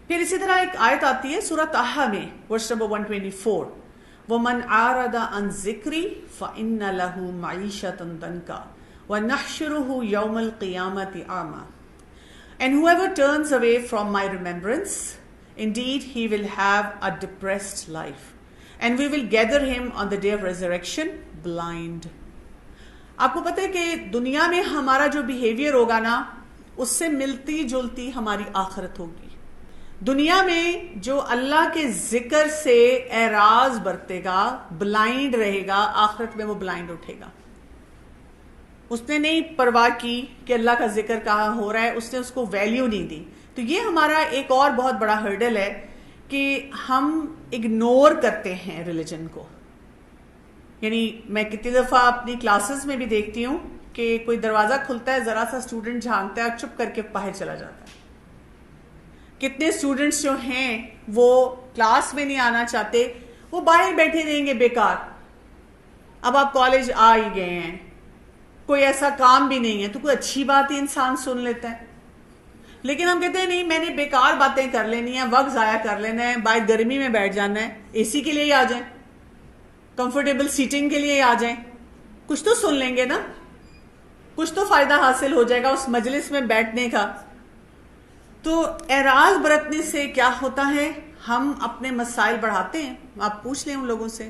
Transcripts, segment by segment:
پھر اسی طرح ایک آیت آتی ہے سورہ طٰہٰ میں ورس نمبر 124, وَمَنْ أَعْرَضَ عَنْ ذِكْرِي فَإِنَّ لَهُ مَعِيشَةً ضَنْكًا وَنَحْشُرُهُ يَوْمَ الْقِيَامَةِ أَعْمَى. And whoever turns away from my remembrance, indeed he will have a depressed life, and we will gather him on the day of resurrection blind. آپ کو پتہ ہے کہ دنیا میں ہمارا جو بیہیویئر ہوگا نا, اس سے ملتی جلتی ہماری آخرت ہوگی. دنیا میں جو اللہ کے ذکر سے اعراض برتے گا, بلائنڈ رہے گا, آخرت میں وہ بلائنڈ اٹھے گا. اس نے نہیں پرواہ کی کہ اللہ کا ذکر کہاں ہو رہا ہے, اس نے اس کو ویلیو نہیں دی. تو یہ ہمارا ایک اور بہت بڑا ہرڈل ہے کہ ہم اگنور کرتے ہیں ریلیجن کو. یعنی میں کتنی دفعہ اپنی کلاسز میں بھی دیکھتی ہوں کہ کوئی دروازہ کھلتا ہے, ذرا سا اسٹوڈنٹ جھانکتا ہے اور چپ کر کے باہر چلا جاتا ہے. کتنے اسٹوڈنٹس جو ہیں وہ کلاس میں نہیں آنا چاہتے, وہ باہر بیٹھے رہیں گے بیکار. اب آپ کالج آ ہی گئے ہیں, کوئی ایسا کام بھی نہیں ہے, تو کوئی اچھی بات ہی انسان سن لیتا ہے. لیکن ہم کہتے ہیں نہیں, میں نے بیکار باتیں کر لینی ہیں, وقت ضائع کر لینا ہے, باہر گرمی میں بیٹھ جانا ہے, اے سی کے لیے ہی آ جائیں, کمفرٹیبل سیٹنگ کے لیے ہی آ جائیں, کچھ تو سن لیں گے نا, کچھ تو فائدہ حاصل ہو جائے گا اس مجلس میں بیٹھنے کا. تو اعراض برتنے سے کیا ہوتا ہے, ہم اپنے مسائل بڑھاتے ہیں. آپ پوچھ لیں ان لوگوں سے,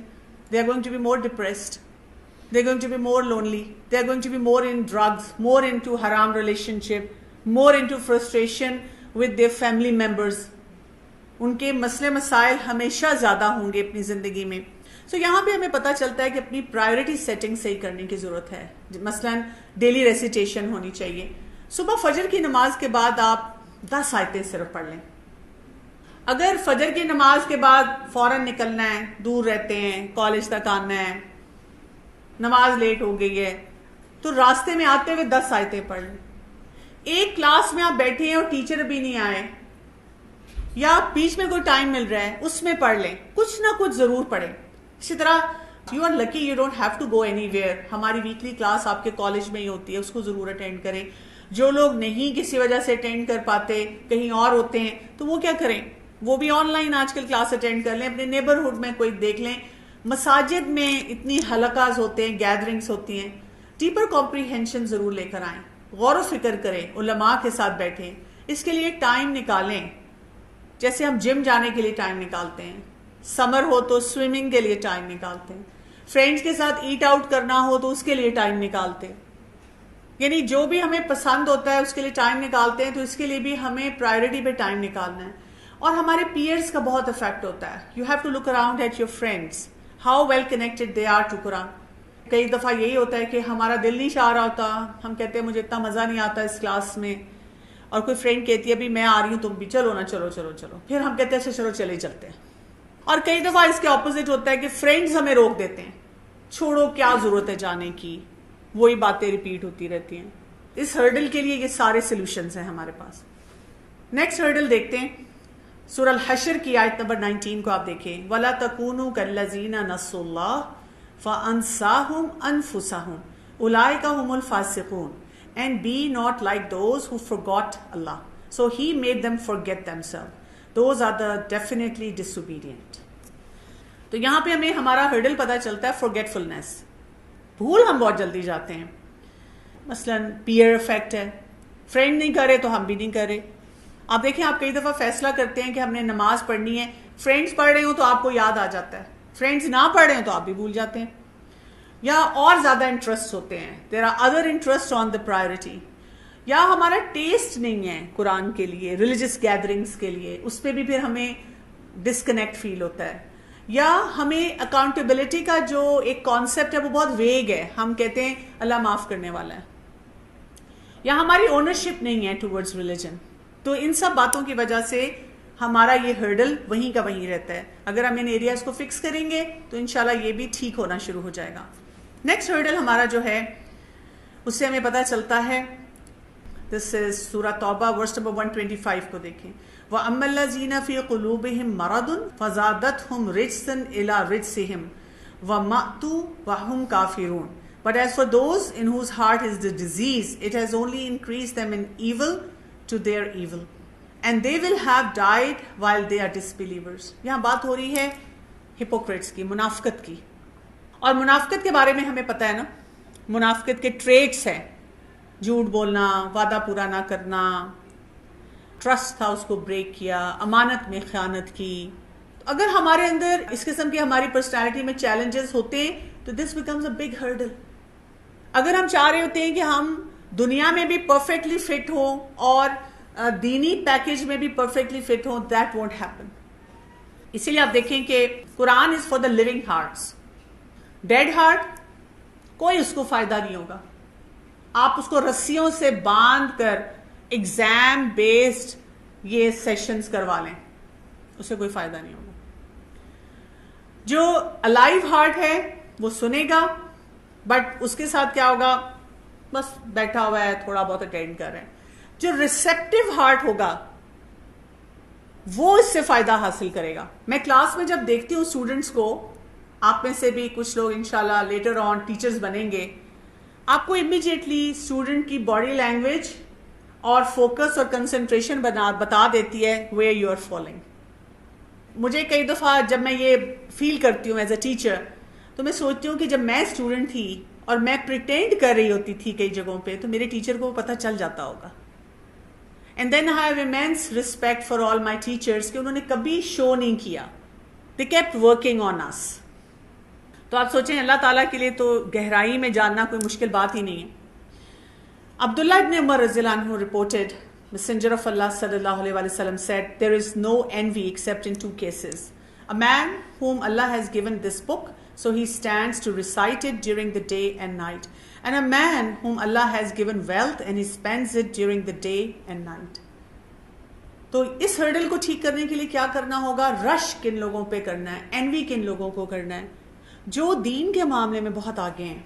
they are going to be more depressed, they are going to be more lonely, they are going to be more in drugs, more into haram relationship, more into frustration with their family members. ان کے مسئلے مسائل ہمیشہ زیادہ ہوں گے اپنی زندگی میں. سو یہاں پہ ہمیں پتہ چلتا ہے کہ اپنی پرائیورٹی سیٹنگ صحیح کرنے کی ضرورت ہے. مثلا ڈیلی ریسیٹیشن ہونی چاہیے. صبح فجر کی نماز کے بعد آپ 10 آیتیں صرف پڑھ لیں. اگر فجر کی نماز کے بعد فوراً نکلنا ہے, دور رہتے ہیں, کالج تک آنا ہے, نماز لیٹ ہو گئی ہے, تو راستے میں آتے ہوئے 10 آیتیں پڑھ لیں. ایک کلاس میں آپ بیٹھے ہیں اور ٹیچر بھی نہیں آئے, یا بیچ میں کوئی ٹائم مل رہا ہے, اس میں پڑھ لیں, کچھ نہ کچھ ضرور پڑھیں. اسی طرح you are lucky, you don't have to go anywhere. ہماری ویکلی کلاس آپ کے کالج میں ہی ہوتی ہے, اس کو ضرور اٹینڈ کریں. جو لوگ نہیں کسی وجہ سے اٹینڈ کر پاتے, کہیں اور ہوتے ہیں, تو وہ کیا کریں, وہ بھی آن لائن آج کل کلاس اٹینڈ کر لیں. اپنے نیبرہڈ میں کوئی دیکھ لیں. مساجد میں اتنی حلقاز ہوتے ہیں, گیدرنگز ہوتی ہیں. ڈیپر کمپریہنشن ضرور لے کر آئیں, غور و فکر کریں, علماء کے ساتھ بیٹھیں. اس کے لیے ایک ٹائم نکالیں, جیسے ہم جم جانے کے لیے ٹائم نکالتے ہیں, سمر ہو تو سوئمنگ کے لیے ٹائم نکالتے ہیں, فرینڈز کے ساتھ ایٹ آؤٹ کرنا ہو تو اس کے لیے ٹائم نکالتے ہیں. یعنی جو بھی ہمیں پسند ہوتا ہے اس کے لیے ٹائم نکالتے ہیں. تو اس کے لیے بھی ہمیں پرائیورٹی پہ ٹائم نکالنا ہے. اور ہمارے پیئرز کا بہت افیکٹ ہوتا ہے. You have to look around at your friends, how well connected they are to Quran. کئی دفعہ یہی ہوتا ہے کہ ہمارا دل نہیں چاہ رہا ہوتا, ہم کہتے ہیں مجھے اتنا مزہ نہیں آتا اس کلاس میں, اور کوئی فرینڈ کہتی ہے ابھی میں آ رہی ہوں, تم بھی چلو نا, چلو چلو چلو, پھر ہم کہتے ہیں اچھا چلو چلے چلتے ہیں. اور کئی دفعہ اس کے اپوزٹ ہوتا ہے کہ فرینڈز ہمیں روک دیتے ہیں, چھوڑو کیا ضرورت ہے جانے کی, وہی باتیں ریپیٹ ہوتی رہتی ہیں. اس ہرڈل کے لیے یہ سارے سلوشنز ہیں ہمارے پاس. نیکسٹ ہرڈل دیکھتے ہیں, سورہ الحشر کی آیت نمبر 19 کو آپ دیکھیں. وَلَا تَكُونُوا كَالَّذِينَ نَسُوا اللَّهَ فَأَنسَاهُمْ أَنفُسَهُمْ أُولَٰئِكَ هُمُ الْفَاسِقُونَ. And be not like those who forgot Allah, so He made them forget themselves. Those are the definitely disobedient. تو یہاں پہ ہمیں ہمارا ہرڈل پتہ چلتا ہے, forgetfulness. بھول ہم بہت جلدی جاتے ہیں. مثلا پیئر افیکٹ ہے, فرینڈ نہیں کرے تو ہم بھی نہیں کرے. آپ دیکھیں, آپ کئی دفعہ فیصلہ کرتے ہیں کہ ہم نے نماز پڑھنی ہے, فرینڈز پڑھ رہے ہوں تو آپ کو یاد آ جاتا ہے, فرینڈز نہ پڑھ رہے ہوں تو آپ بھی بھول جاتے ہیں. یا اور زیادہ انٹرسٹ ہوتے ہیں, there are other interest on the priority. یا ہمارا ٹیسٹ نہیں ہے قرآن کے لیے, ریلیجس گیدرنگس کے لیے, اس پہ بھی پھر ہمیں ڈسکنیکٹ فیل ہوتا ہے. یا ہمیں اکاؤنٹیبلٹی کا جو ایک کانسیپٹ ہے وہ بہت ویگ ہے, ہم کہتے ہیں اللہ معاف کرنے والا ہے. یا ہماری اونرشپ نہیں ہے ٹورڈز ریلیجن. تو ان سب باتوں کی وجہ سے ہمارا یہ ہرڈل وہیں کا وہیں رہتا ہے. اگر ہم ان ایریاز کو فکس کریں گے تو انشاءاللہ یہ بھی ٹھیک ہونا شروع ہو جائے گا. نیکسٹ ہرڈل ہمارا جو ہے اس سے ہمیں پتہ چلتا ہے, دس از سورہ توبہ ورس نمبر 125 کو دیکھیں. وَأَمَّا الَّذِينَ فِي قُلُوبِهِم مَرَضٌ فَزَادَتْهُمْ رِجْسًا إِلَىٰ رِجْسِهِمْ وَمَاتُوا وَهُمْ كَافِرُونَ. But as for those in whose heart is the disease, it has only increased them in evil to their evil. and they will have died while they are disbelievers. یہاں بات ہو رہی ہے ہپوکریٹس کی, منافقت کی. اور منافقت کے بارے میں ہمیں پتہ ہے نا, منافقت کے ٹریٹس ہیں, جھوٹ بولنا, وعدہ پورا نہ کرنا, ٹرسٹ تھا اس کو بریک کیا, امانت میں خیانت کی. اگر ہمارے اندر اس قسم کی ہماری پرسنالٹی میں چیلنجز ہوتے ہیں تو this becomes a big hurdle. اگر ہم چاہ رہے ہوتے ہیں کہ ہم دنیا میں بھی پرفیکٹلی فٹ ہوں اور دینی پیکج میں بھی پرفیکٹلی فٹ ہوں, دیٹ وونٹ ہیپن. اسی لیے آپ دیکھیں کہ Quran is for the living hearts. Dead heart کوئی اس کو فائدہ نہیں ہوگا. آپ اس کو رسیوں سے باندھ کر ایگزام بیسڈ یہ سیشنز کروا لیں, اسے کوئی فائدہ نہیں ہوگا. جو الائیو ہارٹ ہے وہ سنے گا, بٹ اس کے ساتھ کیا ہوگا, بس بیٹھا ہوا ہے, تھوڑا بہت اٹینڈ کر رہے ہیں. جو ریسیپٹیو ہارٹ ہوگا وہ اس سے فائدہ حاصل کرے گا. میں کلاس میں جب دیکھتی ہوں اسٹوڈنٹس کو, آپ میں سے بھی کچھ لوگ انشاءاللہ لیٹر آن ٹیچرز بنیں گے, آپ کو امیڈیٹلی اسٹوڈنٹ کی باڈی لینگویج اور فوکس اور کنسنٹریشن بتا دیتی ہے ویئر یو آر فالوئنگ. مجھے کئی دفعہ جب میں یہ فیل کرتی ہوں ایز اے ٹیچر, تو میں سوچتی ہوں کہ جب میں اسٹوڈنٹ تھی اور میں پریٹینڈ کر رہی ہوتی تھی کئی جگہوں پہ, تو میرے ٹیچر کو پتہ چل جاتا ہوگا. And then I have immense respect for all my teachers کہ انہوں نے کبھی شو نہیں کیا. They kept working on us. تو آپ سوچیں اللہ تعالیٰ کے لیے تو گہرائی میں جاننا کوئی مشکل بات ہی نہیں ہے. عبداللہ ابن عمر رضی اللہ عنہ reported, Messenger of Allah sallallahu alayhi wa sallam said, there is no envy except in two cases. A man whom Allah has given this book, so he stands to recite it during the day and night. And a man whom Allah has given wealth and he spends it during the day and night. تو اس hurdle کو ٹھیک کرنے کے لیے کیا کرنا ہوگا؟ رش کن لوگوں پہ کرنا ہے, انوی کن لوگوں کو کرنا ہے جو دین کے معاملے میں بہت آگے ہیں.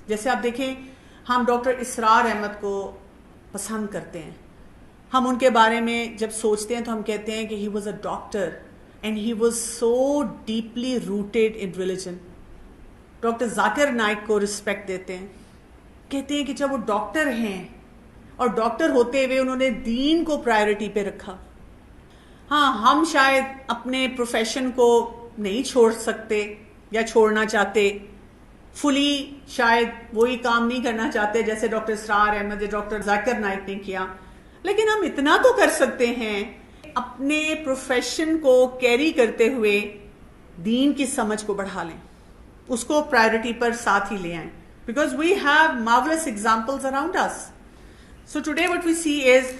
جیسے آپ دیکھیں, ہم ڈاکٹر اسرار احمد کو پسند کرتے ہیں. ہم ان کے بارے میں جب سوچتے ہیں تو ہم کہتے ہیں کہ he was a doctor and he was so deeply rooted in religion. Doctor Zakir Naik کو رسپیکٹ دیتے ہیں, کہتے ہیں کہ جب وہ ڈاکٹر ہیں اور ڈاکٹر ہوتے ہوئے انہوں نے دین کو پرائیورٹی پہ رکھا. ہاں, ہم شاید اپنے پروفیشن کو نہیں چھوڑ سکتے یا چھوڑنا چاہتے, فلی شاید وہی کام نہیں کرنا چاہتے جیسے ڈاکٹر اسرار احمد یا ڈاکٹر ذاکر نائک نے کیا, لیکن ہم اتنا تو کر سکتے ہیں اپنے پروفیشن کو کیری کرتے ہوئے دین کی سمجھ کو بڑھا لیں, اس کو پرائیورٹی پر ساتھ ہی لے آئیں, because we have marvelous examples around us. So today what we see is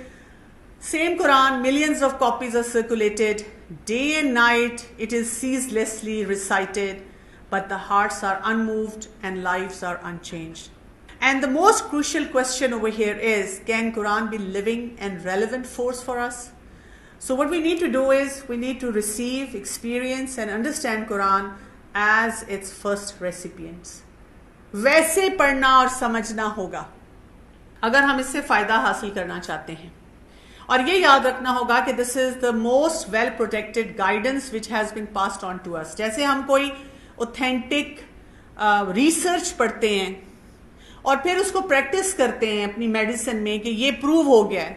same Quran, millions of copies are circulated, day and night it is ceaselessly recited, but the hearts are unmoved and lives are unchanged. And the most crucial question over here is, can Quran be living and relevant force for us? So what we need to do is, we need to receive, experience and understand Quran as its first recipients. ویسے پڑھنا اور سمجھنا ہوگا اگر ہم اس سے فائدہ حاصل کرنا چاہتے ہیں. اور یہ یاد رکھنا ہوگا کہ this is the most well protected guidance which has been passed on to us. جیسے ہم کوئی authentic ریسرچ پڑھتے ہیں اور پھر اس کو پریکٹس کرتے ہیں اپنی میڈیسن میں کہ یہ پروو ہو گیا ہے,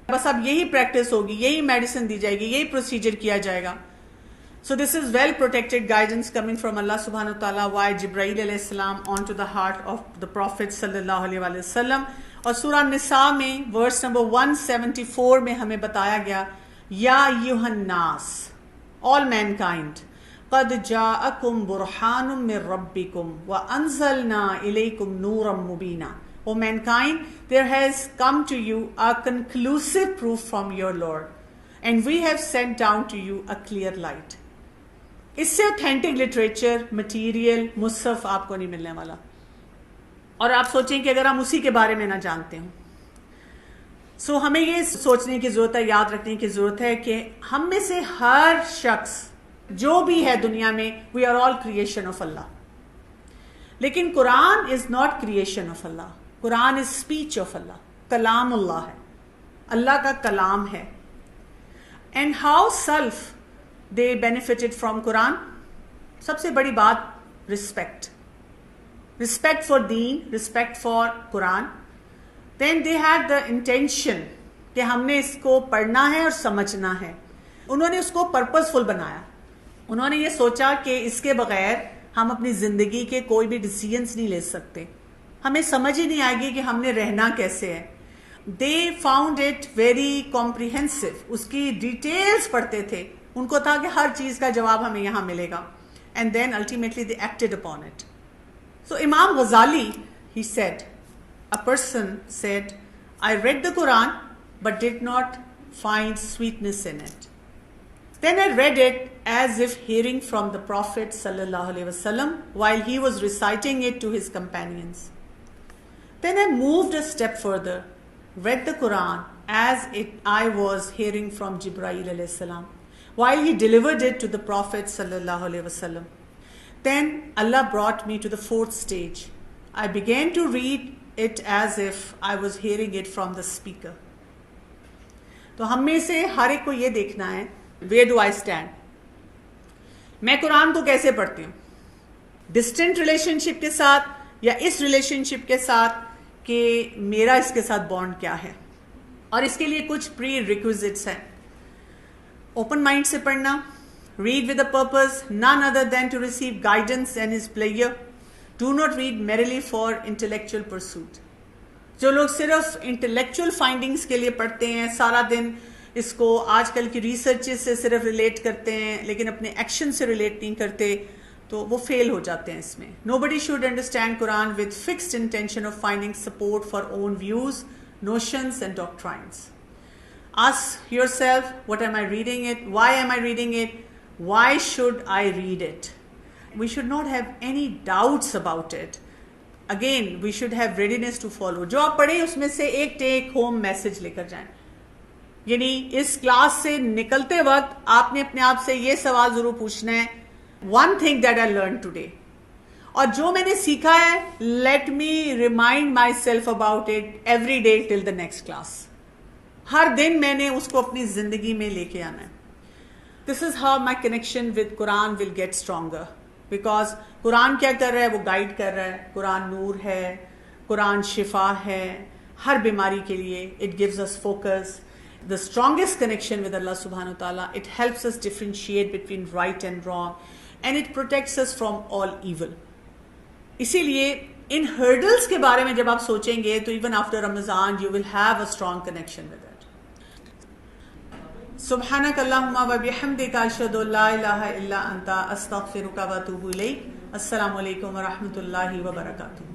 بس اب یہی پریکٹس ہوگی, یہی میڈیسن دی جائے گی, یہی پروسیجر کیا جائے گا. So this is well protected guidance coming from Allah subhanahu wa ta'ala via Jibreel alayhi salam onto the heart of the Prophet sallallahu alayhi wa sallam. اور سورہ نساء میں ورس نمبر 174 میں ہمیں بتایا گیا, یا ایھا الناس, all mankind, قد جاءکم برہان من ربکم وانزلنا الیکم نورا مبینا. O mankind, there has come to you a conclusive proof from your Lord, and we have sent down to you a clear light. اس سے اوتھینٹک لٹریچر, مٹیریل, مصحف آپ کو نہیں ملنے والا. اور آپ سوچیں کہ اگر ہم اسی کے بارے میں نہ جانتے ہوں, سو ہمیں یہ سوچنے کی ضرورت ہے, یاد رکھنے کی ضرورت ہے کہ ہم میں سے ہر شخص جو بھی ہے دنیا میں, we are all creation of Allah. لیکن Quran is not creation of Allah, Quran is speech of Allah, کلام اللہ ہے, اللہ کا کلام ہے. And how self they benefited from Quran. سب سے بڑی بات respect for deen, respect for Quran. Then they had the intention کہ ہم نے اس کو پڑھنا ہے اور سمجھنا ہے. انہوں نے اس کو پرپز فل بنایا. انہوں نے یہ سوچا کہ اس کے بغیر ہم اپنی زندگی کے کوئی بھی ڈیسیژنز نہیں لے سکتے. ہمیں سمجھ ہی نہیں آئے گی کہ ہم نے رہنا کیسے ہے. They found it very comprehensive. اس کی ڈیٹیلز پڑھتے تھے. ان کو تھا کہ ہر چیز کا جواب ہمیں یہاں ملے گا. And then ultimately they acted upon it. So Imam Ghazali he said, a person said, I read the Quran but did not find sweetness in it. Then I read it as if hearing from the Prophet sallallahu alaihi wasallam while he was reciting it to his companions. Then I moved a step further, read the Quran as I was hearing from Jibreel alayhi salam while he delivered it to the Prophet sallallahu alaihi wasallam. Then Allah brought me to the fourth stage. I began to read it as if I was hearing it from the speaker. تو ہم میں سے ہر ایک کو یہ دیکھنا ہے, where do I stand? میں قرآن کو کیسے پڑھتی ہوں؟ ڈسٹنٹ ریلیشن شپ کے ساتھ یا اس ریلیشن شپ کے ساتھ کہ میرا اس کے ساتھ بانڈ کیا ہے؟ اور اس کے لیے کچھ پری ریکویزٹس ہیں. اوپن مائنڈ سے پڑھنا, read with a purpose, none other than to receive guidance and his pleasure. Do not read merely for intellectual pursuit. جو لوگ صرف انٹلیکچوئل فائنڈنگز کے لیے پڑھتے ہیں, سارا دن اس کو آج کل کی ریسرچ سے صرف ریلیٹ کرتے ہیں لیکن اپنے ایکشن سے ریلیٹ نہیں کرتے, تو وہ فیل ہو جاتے ہیں اس میں. Nobody should understand Quran with fixed intention of finding support for own views, notions and doctrines. Ask yourself, what am I reading it? Why am I reading it? Why should I read it? We should not have any doubts about it. Again, we should have readiness to follow. جو آپ پڑھیں اس میں سے ایک take home message لے کر جائیں. یعنی اس کلاس سے نکلتے وقت آپ نے اپنے آپ سے یہ سوال ضرور پوچھنا ہے, one thing that I learned today. اور جو میں نے سیکھا ہے, let me remind myself about it every day till the next class. ہر دن میں نے اس کو اپنی زندگی میں لے کے آنا ہے. This is how my connection with Quran will get stronger. Because قرآن کیا کر رہا ہے, وہ گائیڈ کر رہا ہے. قرآن نور ہے, قرآن شفا ہے ہر بیماری کے لیے. It gives us focus. The strongest connection with Allah subhanahu wa ta'ala, it helps us differentiate between right and wrong and it protects us from all evil. اسی لیے ان hurdles کے بارے میں جب آپ سوچیں گے تو even after Ramadan you will have a strong connection with it. سبحانک اللہم و بحمدک اشہد ان لا الہ الا انت استغفرک و اتوب الیک. السلام علیکم و رحمۃ اللہ وبرکاتہ.